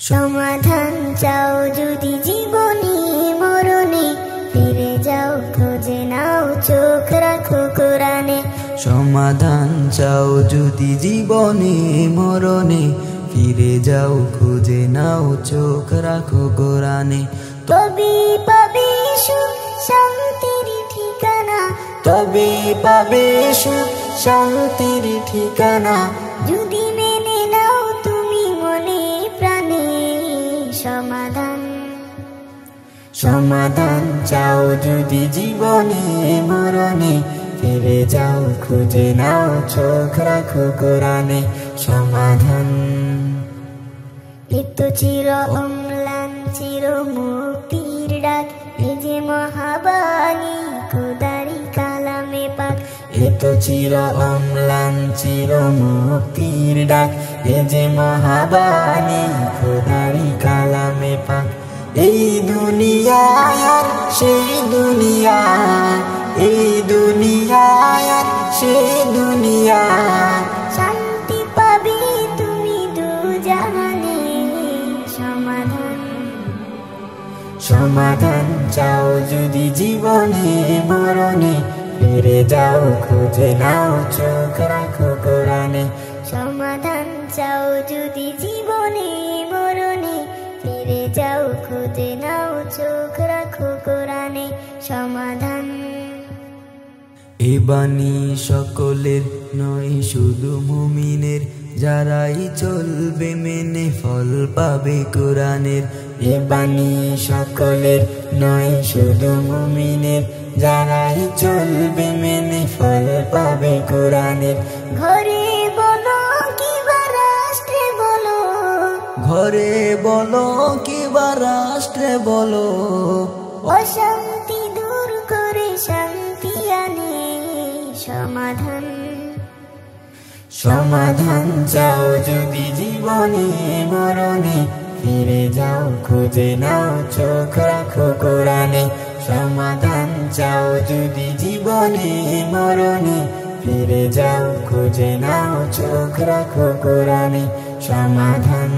সমাধান চাও যদি জীবনে মরণে, ফিরে যাও খুঁজে নাও চোখ রাখো কোরআনে। সমাধান চাও যদি জীবনে মরণে, ফিরে যাও খুঁজে নাও চোখ রাখো কোরআনে। তবে পাবে সুখ শান্তির ঠিকানা, তবে পাবে সুখ শান্তির ঠিকানা, যদি মেনে নাও তুমি মনে প্রাণে। সমাধান সমাধান চাও যদি জীবনে মরণে, ফিরে যাও খুঁজে নাও চোখ রাখো কোরআনে। সমাধান এতো চির অম্লান চির মুক্তির ডাক, এ যে মহাবাণী খোদারি কালামে পাক। এতো চির অম্লান চির মুক্তির ডাক, এ যে মহাবাণী খোদারি কালামে পাক। এই দুনিয়া আর সেই দুনিয়া, এই দুনিয়া আর সেই দুনিয়া, শান্তি পাবে তুমি দুজাহানে। সমাধান সমাধান চাও যদি জীবনে মরণে, ফিরে যাও খুঁজে নাও চোখ রাখো কোরআনে। সমাধান চাও যদি জীবনে মরণে, ফিরে যাও খুঁজে নাও চোখ রাখো কোরআনে। সমাধান এ বাণী সকলের নয় শুধু মুমিনের, যারাই চলবে মেনে ফল পাবে কোরআনের। এ বাণী সকলের নয় শুধু মুমিনের, যারাই চলবে মেনে ফল পাবে কোরআনের। ঘরে বলো কিবা রাষ্ট্রে বলো, ঘরে বলো কিবা রাষ্ট্রে বলো, অশান্তি দূর করে শান্তি আনে। সমাধান সমাধান চাও যদি জীবনে মরণে, ফিরে যাও খুঁজে নাও চোখ রাখো কোরআনে। সমাধান চাও যদি জীবনে মরণে, ফিরে যাও খুঁজে নাও চোখ রাখো কোরআনে। সমাধান।